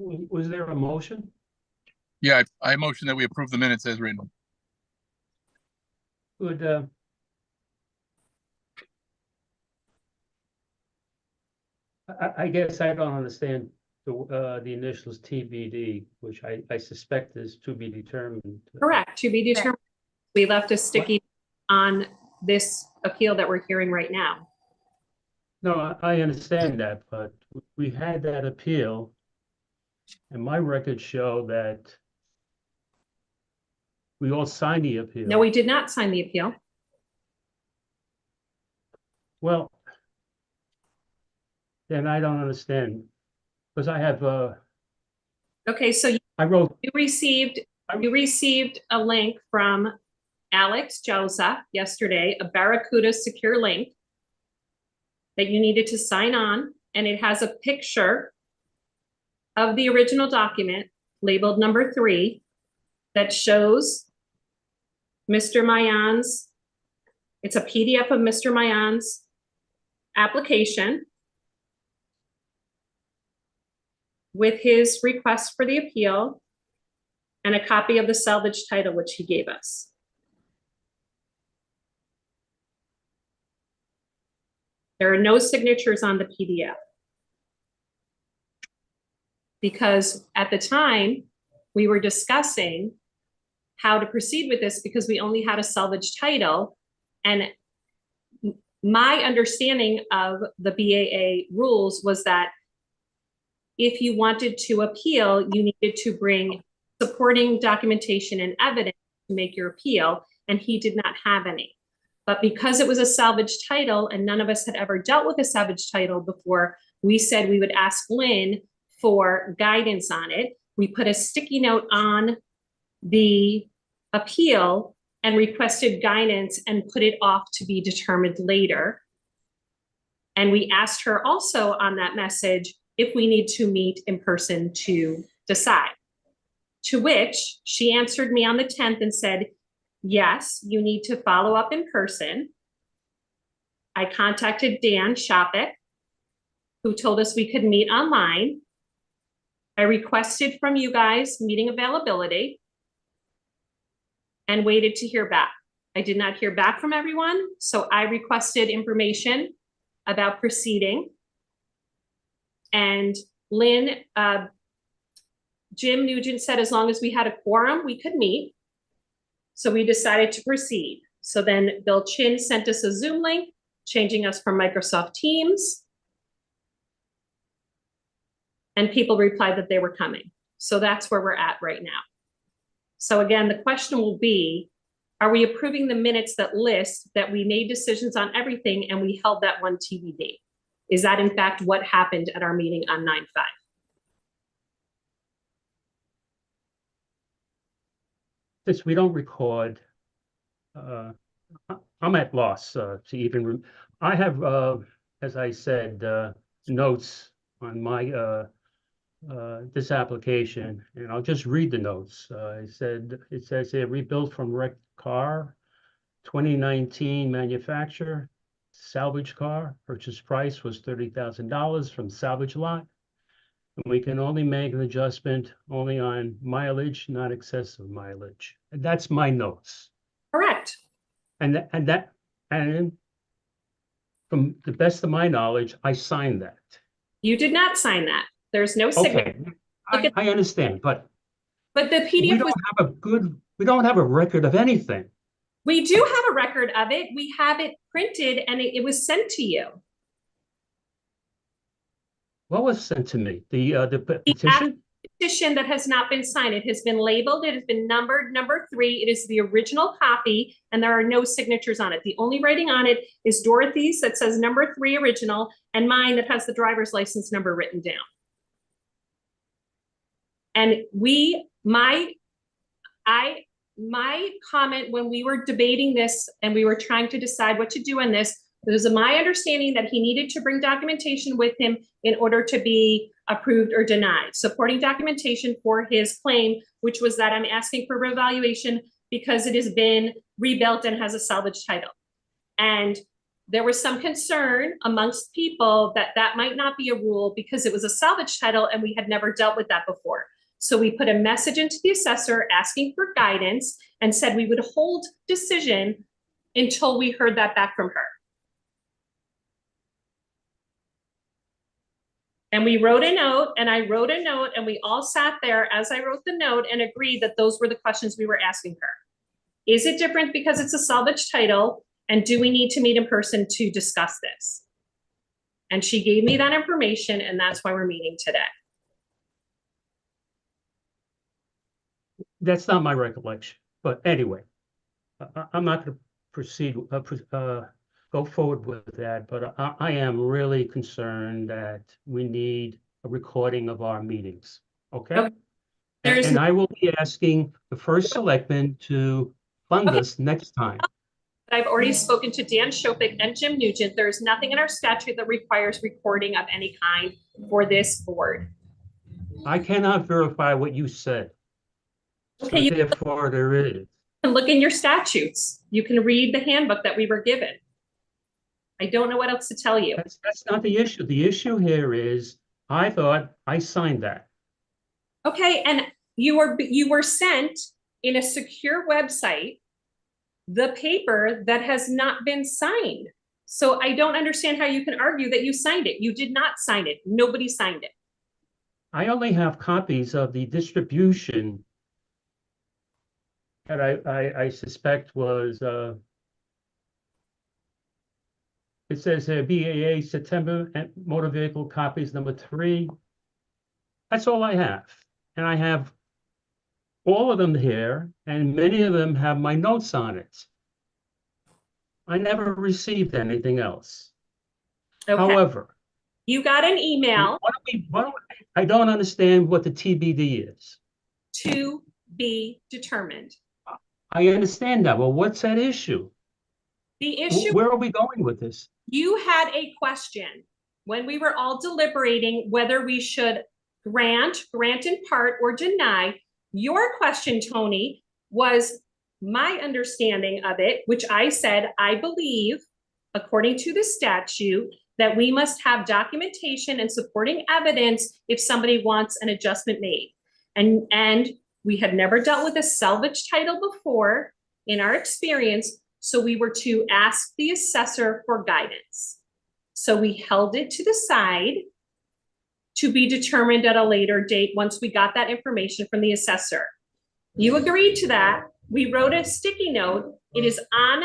Was there a motion? Yeah, I motion that we approve the minutes as written. Would, I guess I don't understand the initials TBD, which I suspect is to be determined. Correct, to be determined. We left a sticky on this appeal that we're hearing right now. No, I understand that, but we had that appeal, and my records show that we all signed the appeal. No, we did not sign the appeal. Well, then I don't understand, because I have, Okay, so I wrote, you received a link from Alex Joseph yesterday, a Barracuda secure link that you needed to sign on, and it has a picture of the original document labeled number 3 that shows Mr. Mayan's, it's a PDF of Mr. Mayan's application with his request for the appeal and a copy of the salvage title, which he gave us. There are no signatures on the PDF because at the time we were discussing how to proceed with this because we only had a salvage title. And my understanding of the BAA rules was that if you wanted to appeal, you needed to bring supporting documentation and evidence to make your appeal, and he did not have any. But because it was a salvage title and none of us had ever dealt with a salvage title before, we said we would ask Lynn for guidance on it. We put a sticky note on the appeal and requested guidance and put it off to be determined later. And we asked her also on that message if we need to meet in person to decide. To which she answered me on the 10th and said, yes, you need to follow up in person. I contacted Dan Shopik, who told us we could meet online. I requested from you guys meeting availability and waited to hear back. I did not hear back from everyone, so I requested information about proceeding. And Lynn, Jim Nugent said as long as we had a quorum, we could meet. So we decided to proceed. So then Bill Chin sent us a Zoom link, changing us from Microsoft Teams. And people replied that they were coming. So that's where we're at right now. So again, the question will be, are we approving the minutes that list that we made decisions on everything and we held that one TBD? Is that in fact what happened at our meeting on 9/5? Since we don't record, I'm at loss to even, I have, as I said, notes on my, this application, and I'll just read the notes. It says here, rebuilt from wrecked car, 2019 manufacturer, salvage car, purchase price was $30,000 from salvage lot. And we can only make an adjustment only on mileage, not excessive mileage. And that's my notes. Correct. And from the best of my knowledge, I signed that. You did not sign that. There's no signature. Okay, I understand, but the PDF we don't have a record of anything. We do have a record of it. We have it printed and it was sent to you. What was sent to me? The petition? Petition that has not been signed. It has been labeled. It has been numbered number 3. It is the original copy and there are no signatures on it. The only writing on it is Dorothy's that says number 3 original and mine that has the driver's license number written down. And my comment when we were debating this and we were trying to decide what to do on this, it was my understanding that he needed to bring documentation with him in order to be approved or denied. Supporting documentation for his claim, which was that I'm asking for revaluation because it has been rebuilt and has a salvage title. And there was some concern amongst people that that might not be a rule because it was a salvage title and we had never dealt with that before. So we put a message into the assessor asking for guidance and said we would hold decision until we heard that back from her. And we wrote a note, and I wrote a note, and we all sat there as I wrote the note and agreed that those were the questions we were asking her. Is it different because it's a salvage title? And do we need to meet in person to discuss this? And she gave me that information, and that's why we're meeting today. That's not my recollection, but anyway, I'm not going to proceed, go forward with that, but I am really concerned that we need a recording of our meetings, okay? Okay. There's And I will be asking the first selectman to fund this next time. I've already spoken to Dan Shopik and Jim Nugent. There is nothing in our statute that requires recording of any kind for this board. I cannot verify what you said. Okay, So you therefore there is. can look in your statutes. You can read the handbook that we were given. I don't know what else to tell you. That's not the issue. The issue here is, I thought I signed that. Okay, and you were sent in a secure website the paper that has not been signed. So I don't understand how you can argue that you signed it. You did not sign it. Nobody signed it. I only have copies of the distribution that I suspect was, it says here BAA September and motor vehicle copies number 3. That's all I have. And I have all of them here, and many of them have my notes on it. I never received anything else. Okay. However, You got an email I don't understand what the TBD is. to be determined. I understand that. Well, what's that issue? The issue, Where are we going with this? you had a question when we were all deliberating whether we should grant in part, or deny. Your question, Tony, was my understanding of it, which I said, I believe, according to the statute, that we must have documentation and supporting evidence if somebody wants an adjustment made. And we had never dealt with a salvage title before in our experience, so we were to ask the assessor for guidance. So we held it to the side to be determined at a later date once we got that information from the assessor. You agreed to that. We wrote a sticky note. It is on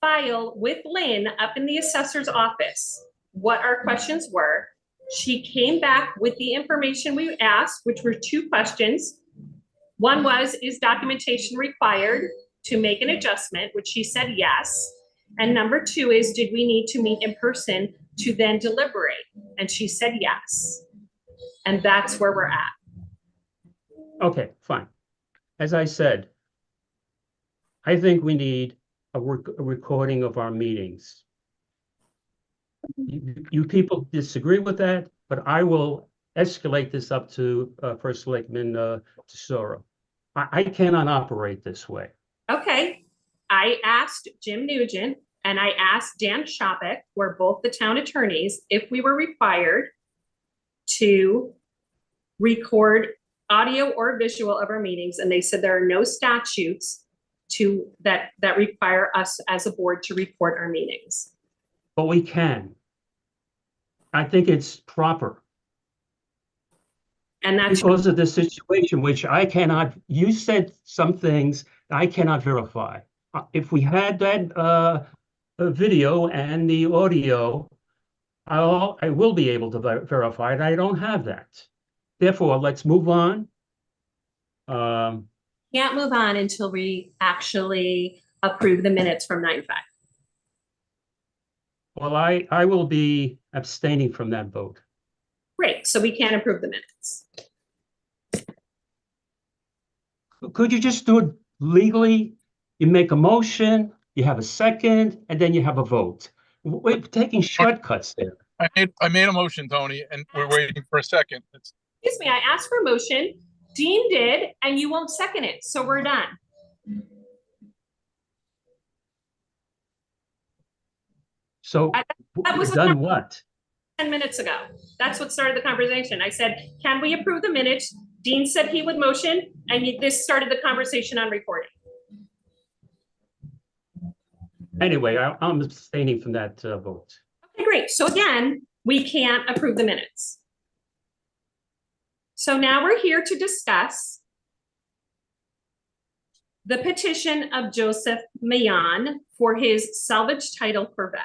file with Lynn up in the assessor's office, what our questions were. She came back with the information we asked, which were 2 questions. One was, is documentation required to make an adjustment, which she said yes. And number 2 is, did we need to meet in person to then deliberate? And she said yes. And that's where we're at. Okay, fine. As I said, I think we need a recording of our meetings. You people disagree with that, but I will escalate this up to First Selectman Tesoro. I cannot operate this way. Okay, I asked Jim Nugent and I asked Dan Shopik, who are both the town attorneys, if we were required to record audio or visual of our meetings, and they said there are no statutes that require us as a board to record our meetings. But we can. I think it's proper. And that's Because of the situation, which I cannot, you said some things I cannot verify. If we had that video and the audio, I will be able to verify it. I don't have that. Therefore, let's move on. can't move on until we actually approve the minutes from 9/5. Well, I will be abstaining from that vote. Great, so we can't approve the minutes. Could you just do it legally? You make a motion, you have a second, and then you have a vote. We're taking shortcuts there. I made a motion, Tony, and we're waiting for a second. Excuse me, I asked for a motion, Dean did, and you won't second it, so we're done. So that was we've the done what? 10 minutes ago. That's what started the conversation. I said, can we approve the minutes? Dean said he would motion, and this started the conversation on recording. Anyway, I'm abstaining from that vote. Okay, great. So again, we can't approve the minutes. So now we're here to discuss the petition of Joseph Mayan for his salvage title Corvette.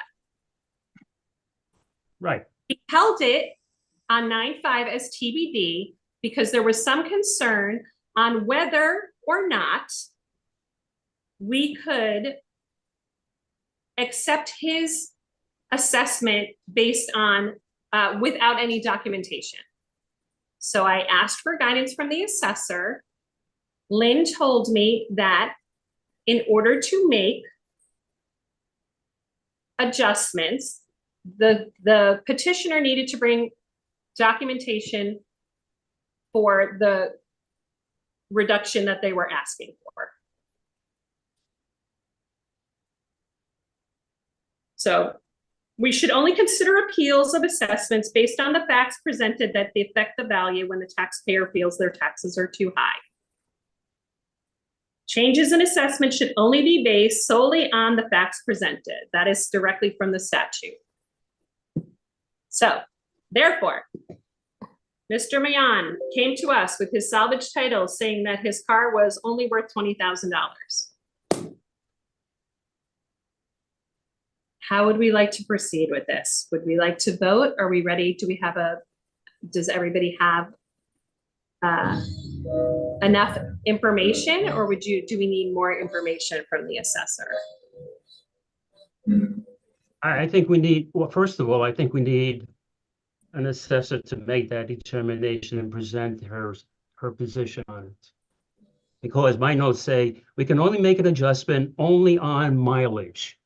Right. We held it on 9/5 as TBD because there was some concern on whether or not we could accept his assessment based on without any documentation. So I asked for guidance from the assessor. Lynn told me that in order to make adjustments, the petitioner needed to bring documentation for the reduction that they were asking for. So we should only consider appeals of assessments based on the facts presented that they affect the value when the taxpayer feels their taxes are too high. Changes in assessment should only be based solely on the facts presented. That is directly from the statute. So, therefore, Mr. Mayan came to us with his salvage title saying that his car was only worth $20,000. How would we like to proceed with this? Would we like to vote? Are we ready? Does everybody have enough information, or do we need more information from the assessor? I think we need, well, first of all, I think we need an assessor to make that determination and present her position on it. Because my notes say we can only make an adjustment only on mileage.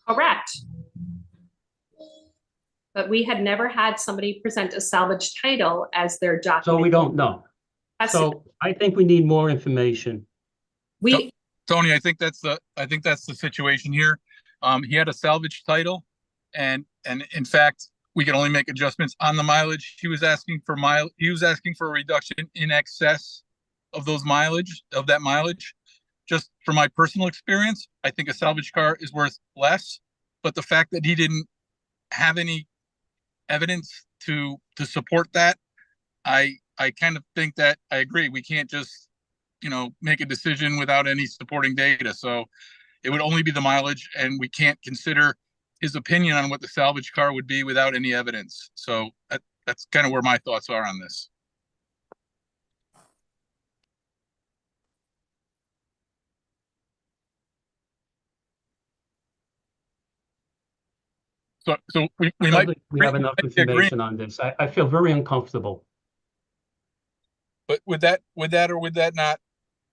Correct. But we had never had somebody present a salvage title as their document. So we don't know. So I think we need more information. Tony, I think that's the situation here. He had a salvage title, and in fact, we can only make adjustments on the mileage. He was asking for a reduction in excess of that mileage. Just from my personal experience, I think a salvage car is worth less, but the fact that he didn't have any evidence to support that, I kind of think that I agree. We can't just, make a decision without any supporting data. So it would only be the mileage, and we can't consider his opinion on what the salvage car would be without any evidence. So that's kind of where my thoughts are on this. So we might have enough information on this. I feel very uncomfortable. But would that or would that not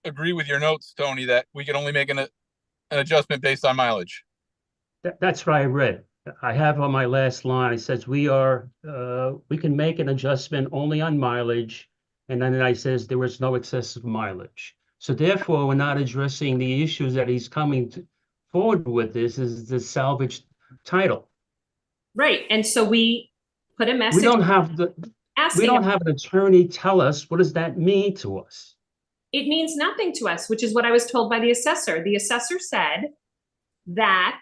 agree with your notes, Tony, that we can only make an adjustment based on mileage? That's what I read. I have on my last line, it says we can make an adjustment only on mileage. And then I says there was no excessive mileage. So therefore, we're not addressing the issues that he's coming forward with. This is the salvage title. Right, and so we put a message. We don't have an attorney tell us, what does that mean to us? It means nothing to us, which is what I was told by the assessor. The assessor said that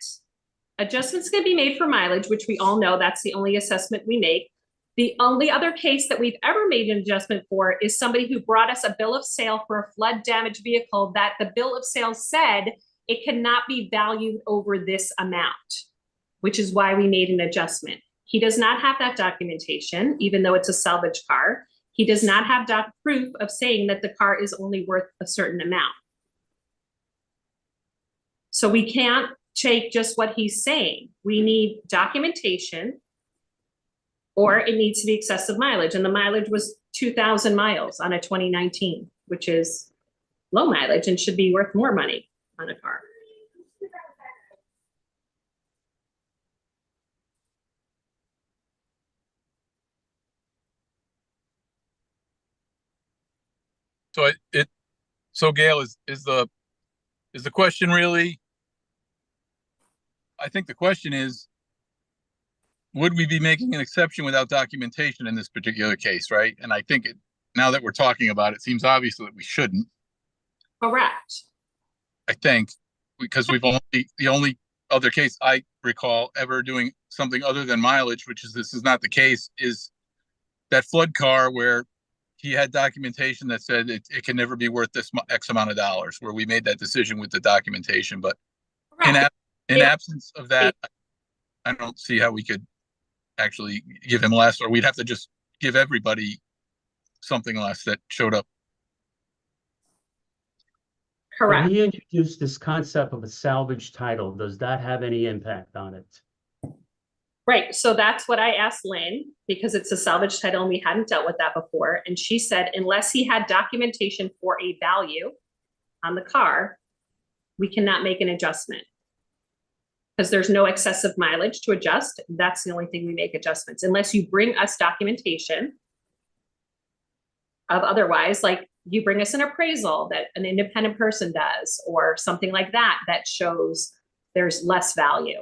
adjustments can be made for mileage, which we all know that's the only assessment we make. The only other case that we've ever made an adjustment for is somebody who brought us a bill of sale for a flood damaged vehicle that the bill of sale said it cannot be valued over this amount, which is why we made an adjustment. He does not have that documentation, even though it's a salvage car. He does not have proof of saying that the car is only worth a certain amount. So we can't take just what he's saying. We need documentation, or it needs to be excessive mileage. And the mileage was 2,000 miles on a 2019, which is low mileage and should be worth more money on a car. So Gail, is the question really, I think the question is, would we be making an exception without documentation in this particular case, right? And I think now that we're talking about it, seems obvious that we shouldn't. Correct. I think, because the only other case I recall ever doing something other than mileage, which is this is not the case, is that flood car where he had documentation that said it can never be worth this X amount of dollars, where we made that decision with the documentation. But Correct. in absence of that, I don't see how we could actually give him less, or we'd have to just give everybody something less that showed up. When Correct. he introduced this concept of a salvage title, does that have any impact on it? Right. So that's what I asked Lynn, because it's a salvage title and we hadn't dealt with that before. And she said, unless he had documentation for a value on the car, we cannot make an adjustment. Because there's no excessive mileage to adjust. That's the only thing we make adjustments, unless you bring us documentation of otherwise, like you bring us an appraisal that an independent person does, or something like that, that shows there's less value.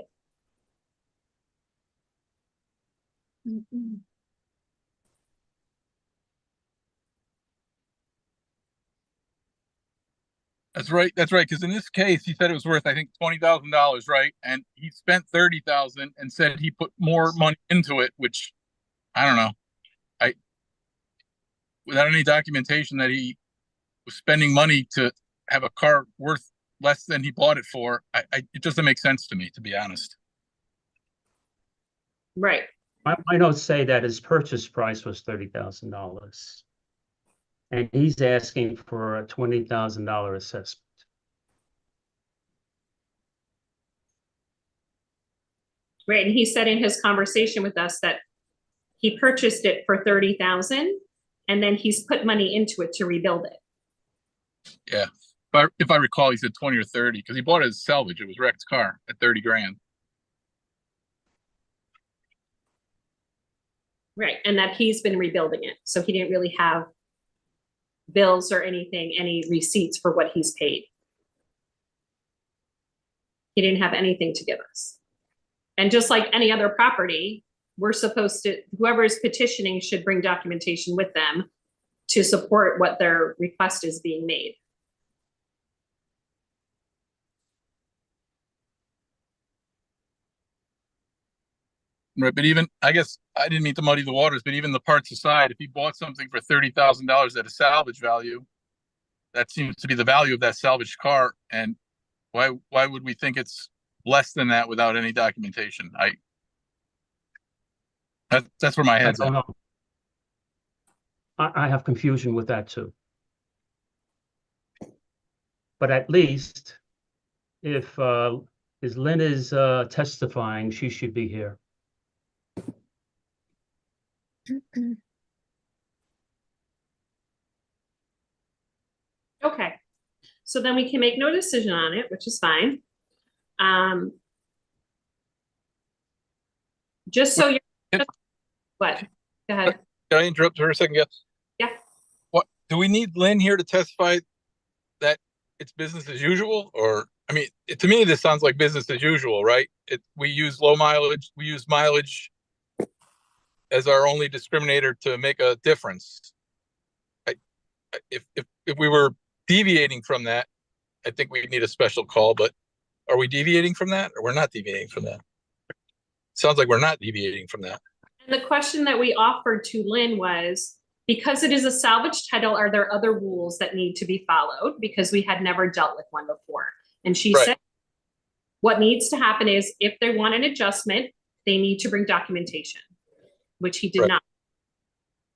That's right. That's right. Because in this case, he said it was worth, I think, $20,000, right? And he spent $30,000 and said he put more money into it, which I don't know. Without any documentation that he was spending money to have a car worth less than he bought it for, it doesn't make sense to me, to be honest. Right. My notes say that his purchase price was $30,000. And he's asking for a $20,000 assessment. Right. And he said in his conversation with us that he purchased it for $30,000 and then he's put money into it to rebuild it. Yeah. But if I recall, he said 20 or 30 because he bought it as salvage. It was wrecked car at 30 grand. Right. And that he's been rebuilding it. So he didn't really have bills or anything, any receipts for what he's paid. He didn't have anything to give us. And just like any other property, we're supposed to, whoever is petitioning should bring documentation with them to support what their request is being made. Right. But even, I guess I didn't mean to muddy the waters, but even the parts aside, if he bought something for $30,000 at a salvage value, that seems to be the value of that salvaged car. And why would we think it's less than that without any documentation? That's where my head's I at. don't know. I have confusion with that too. But at least if Lynn is testifying, she should be here. Okay. So then we can make no decision on it, which is fine. Just so you're, what? Go ahead. Can I interrupt for a second? Yeah. What, do we need Lynn here to testify that it's business as usual? Or, I mean, to me, this sounds like business as usual, right? We use low mileage, we use mileage as our only discriminator to make a difference. If we were deviating from that, I think we'd need a special call, but are we deviating from that or we're not deviating from that? Sounds like we're not deviating from that. And the question that we offered to Lynn was, because it is a salvage title, are there other rules that need to be followed? Because we had never dealt with one before. And she said, what needs to happen is if they want an adjustment, they need to bring documentation, which he did not.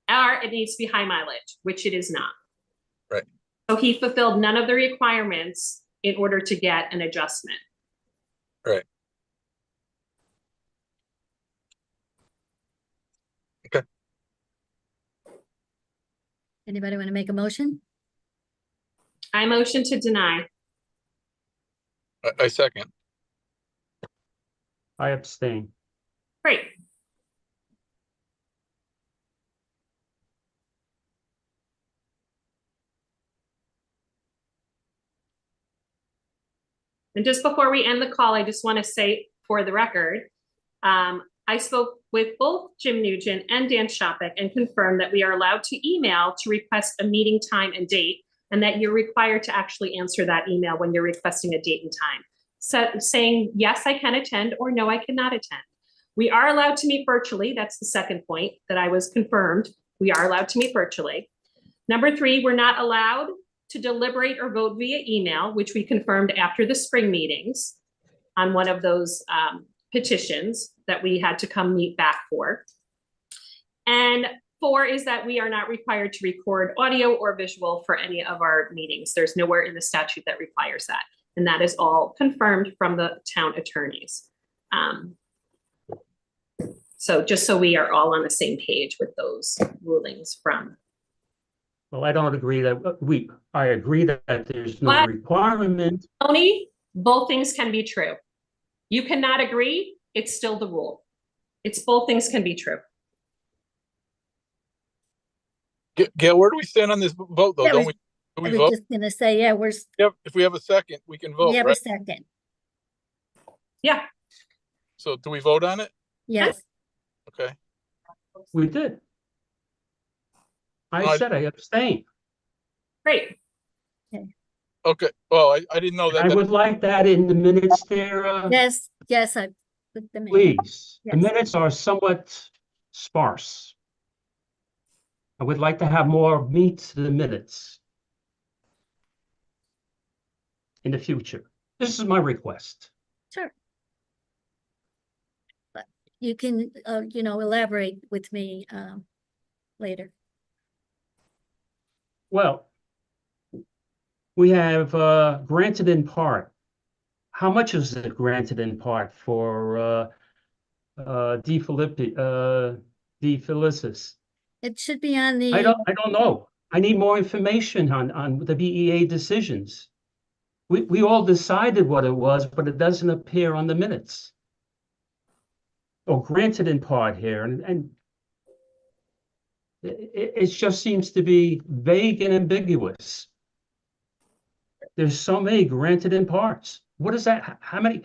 Or it needs to be high mileage, which it is not. Right. So he fulfilled none of the requirements in order to get an adjustment. Right. Okay. Anybody want to make a motion? I motion to deny. I second. I abstain. Great. And just before we end the call, I just want to say for the record, I spoke with both Jim Nugent and Dan Shopik and confirmed that we are allowed to email to request a meeting time and date, and that you're required to actually answer that email when you're requesting a date and time. So saying, yes, I can attend, or no, I cannot attend. We are allowed to meet virtually. That's the second point that I was confirmed. We are allowed to meet virtually. Number 3, we're not allowed to deliberate or vote via email, which we confirmed after the spring meetings on one of those petitions that we had to come meet back for. And 4 is that we are not required to record audio or visual for any of our meetings. There's nowhere in the statute that requires that. And that is all confirmed from the town attorneys. So just so we are all on the same page with those rulings from. Well, I don't agree that I agree that there's no What? requirement. Tony, both things can be true. You cannot agree, it's still the rule. It's both things can be true. Gail, where do we stand on this vote though? Yeah, Don't we- we, do I we was vote? just gonna say, yeah, Yep, if we have a second, we can vote, we have a right? second. Yeah, So do we vote on it? Yes, Okay. We did. I I- said I abstained. great. Okay, well, I didn't know I that. would like that in the minutes there, yes, I put them in. please. The Yes. minutes are somewhat sparse. I would like to have more meat to the minutes in the future. This is my request. Sure. But you can, elaborate with me, later. Well, we have granted in part. How much is it granted in part for De Felicis? It should be on I the, don't know. I need more information on the BEA decisions. We all decided what it was, but it doesn't appear on the minutes. Or granted in part here, and it just seems to be vague and ambiguous. There's so many granted in parts. What is that? How many?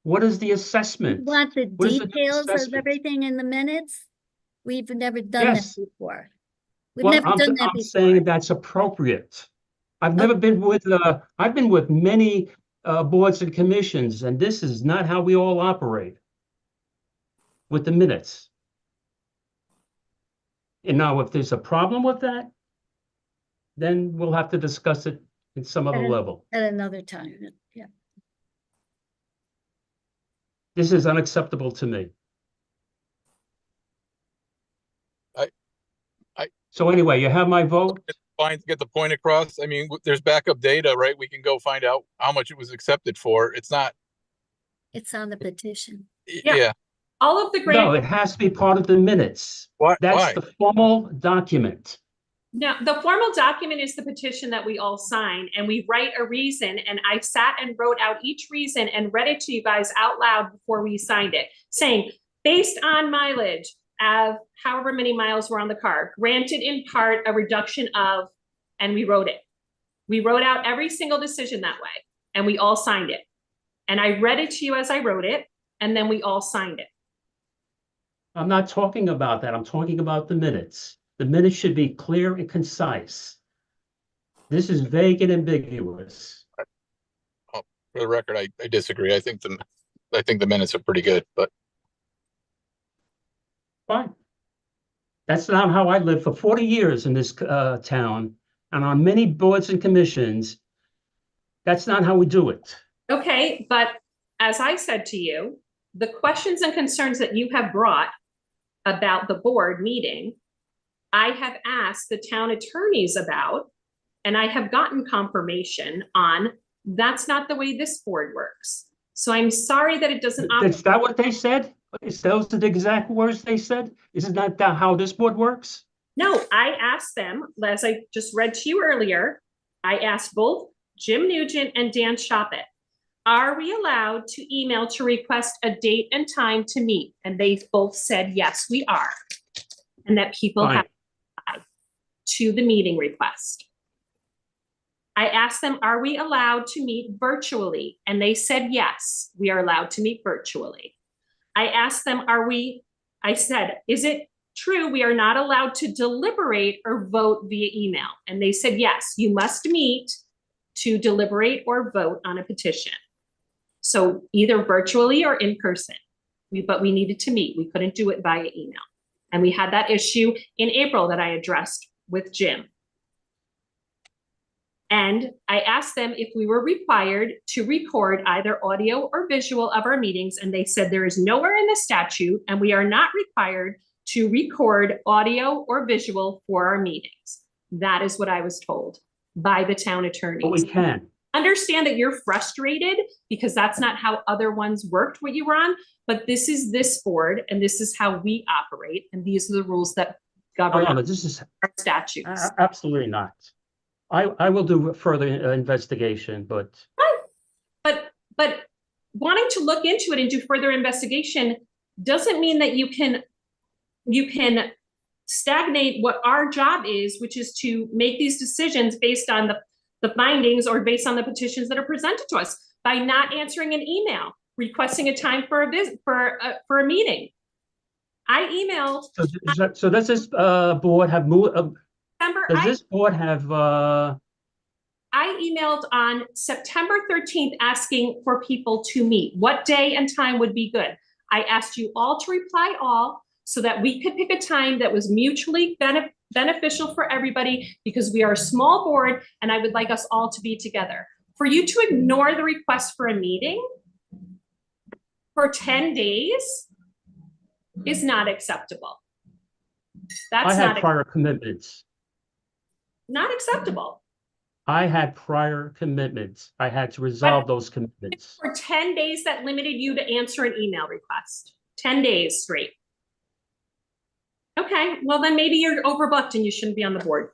What is the assessment? want the What is the details of assessment? everything in the minutes? We've never done that Yes. before. We've Well, never done that I'm saying before. that's appropriate. I've never been with, I've been with many boards and commissions, and this is not how we all operate with the minutes. And now, if there's a problem with that, then we'll have to discuss it in some other And- level. At another time, yeah. This is unacceptable to me. So anyway, you have my vote? Fine to get the point across. I mean, there's backup data, right? We can go find out how much it was accepted for. It's not, It's on the petition. Yeah. yeah. All of the No, grant, it has to be part of the minutes. Why? That's the formal document. no, the formal document is the petition that we all sign, and we write a reason, and I sat and wrote out each reason and read it to you guys out loud before we signed it, saying, based on mileage of however many miles were on the car, granted in part a reduction of, and we wrote it. We wrote out every single decision that way, and we all signed it. And I read it to you as I wrote it, and then we all signed it. I'm not talking about that. I'm talking about the minutes. The minutes should be clear and concise. This is vague and ambiguous. For the record, I disagree. I think the minutes are pretty good, but Fine. That's not how I lived for 40 years in this town and on many boards and commissions. That's not how we do it. Okay, but as I said to you, the questions and concerns that you have brought about the board meeting, I have asked the town attorneys about, and I have gotten confirmation on, that's not the way this board works. So I'm sorry that it doesn't. Is that what they said? Is those the exact words they said? Isn't that how this board works? No, I asked them, as I just read to you earlier, I asked both Jim Nugent and Dan Shopik, are we allowed to email to request a date and time to meet? And they both said, yes, we are. And that people Fine. have to the meeting request. I asked them, are we allowed to meet virtually? And they said, yes, we are allowed to meet virtually. I asked them, I said, is it true we are not allowed to deliberate or vote via email? And they said, yes, you must meet to deliberate or vote on a petition. So either virtually or in person. But we needed to meet. We couldn't do it via email. And we had that issue in April that I addressed with Jim. And I asked them if we were required to record either audio or visual of our meetings, and they said there is nowhere in the statute, and we are not required to record audio or visual for our meetings. That is what I was told by the town attorney. But we can. Understand that you're frustrated because that's not how other ones worked what you were on, but this is this board, and this is how we operate, and these are the rules that govern Oh, no, this is our statutes. absolutely not. I will do further investigation, but But wanting to look into it and do further investigation doesn't mean that you can stagnate what our job is, which is to make these decisions based on the findings or based on the petitions that are presented to us by not answering an email, requesting a time for a visit, for a meeting. I emailed so does this board have moved? September. Does this board have I emailed on September 13th asking for people to meet. What day and time would be good? I asked you all to reply all so that we could pick a time that was mutually beneficial for everybody, because we are a small board and I would like us all to be together. For you to ignore the request for a meeting for 10 days is not acceptable. I That's had prior commitments. not acceptable. I had prior commitments. I had to resolve those commitments. For 10 days that limited you to answer an email request. 10 days straight. Okay, well then maybe you're overbooked and you shouldn't be on the board.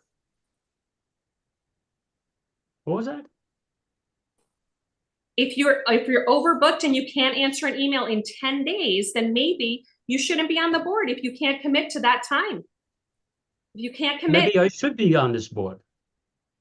What was that? If you're overbooked and you can't answer an email in 10 days, then maybe you shouldn't be on the board if you can't commit to that time. If you can't commit, Maybe I should be on this board.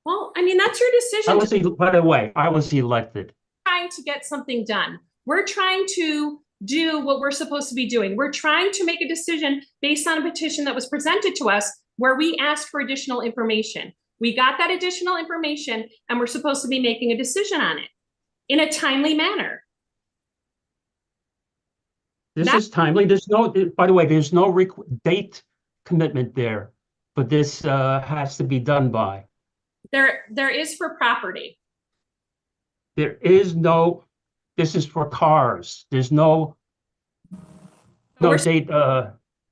well, I mean, that's your decision. By the way, I was elected. Trying to get something done. We're trying to do what we're supposed to be doing. We're trying to make a decision based on a petition that was presented to us where we asked for additional information. We got that additional information and we're supposed to be making a decision on it in a timely manner. This is timely. There's no, by the way, there's no date commitment there, but this has to be done by. There is for property. There is no, this is for cars. There's no date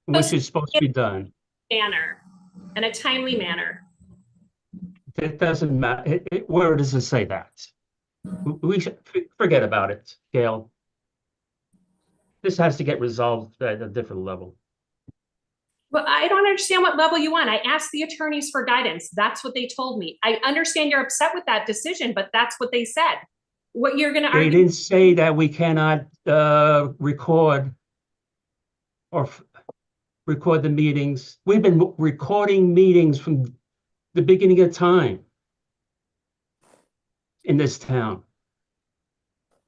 which is supposed to be done. Manner, in a timely manner. It doesn't matter. Where does it say that? We should forget about it, Gail. This has to get resolved at a different level. But I don't understand what level you want. I asked the attorneys for guidance. That's what they told me. I understand you're upset with that decision, but that's what they said. What you're gonna They argue. didn't say that we cannot record or record the meetings. We've been recording meetings from the beginning of time in this town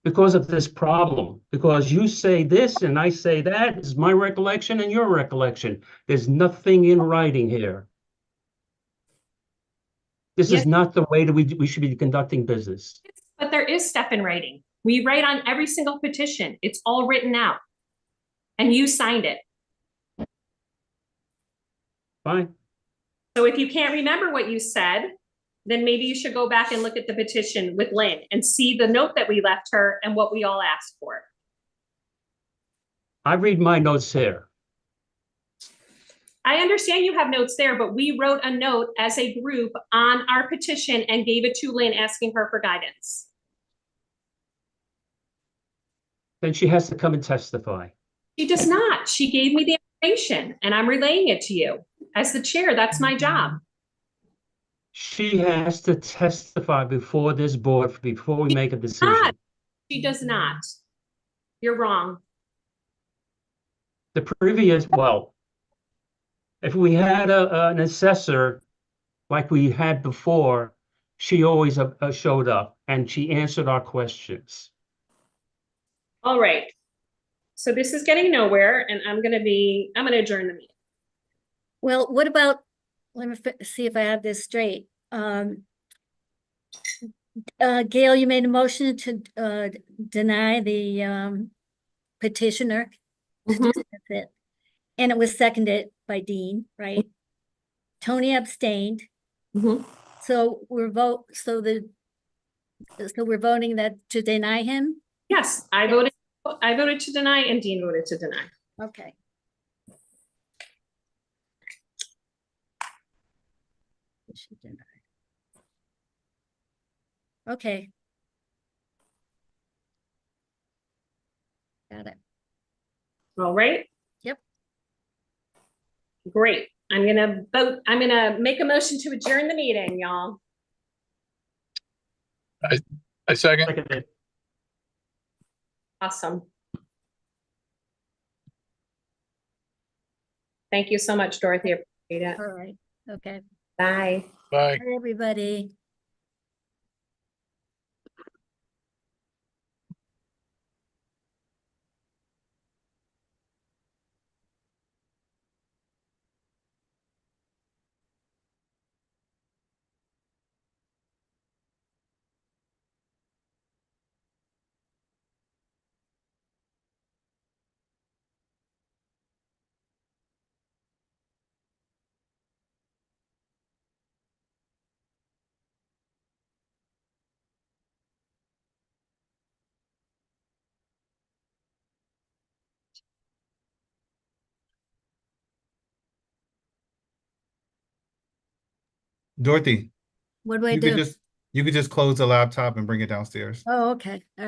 because of this problem, because you say this and I say that is my recollection and your recollection. There's nothing in writing here. This Yes. is not the way that we should be conducting business. But there is stuff in writing. We write on every single petition. It's all written out. And you signed it. Fine. So if you can't remember what you said, then maybe you should go back and look at the petition with Lynn and see the note that we left her and what we all asked for. I read my notes here. I understand you have notes there, but we wrote a note as a group on our petition and gave it to Lynn asking her for guidance. Then she has to come and testify. She does not. She gave me the information and I'm relaying it to you. As the chair, that's my job. She has to testify before this board before we make a decision. She does not. You're wrong. The previous, well, if we had an assessor like we had before, she always showed up and she answered our questions. All right. So this is getting nowhere and I'm gonna adjourn the meeting. Well, what about, let me see if I have this straight. Gail, you made a motion to deny the petitioner. Mhm. That's it. And it was seconded by Dean, right? Tony abstained. Mhm. So we're voting that to deny him? Yes, I voted to deny and Dean voted to deny. Okay. She denied. Okay. Got it. All right? Yep. Great. I'm gonna make a motion to adjourn the meeting, y'all. I second. Seconded. Awesome. Thank you so much, Dorothy. Appreciate it. All right. Okay. Bye. Bye. Bye, everybody. Dorothy, What do I you do? could just close the laptop and bring it downstairs. Oh, okay. All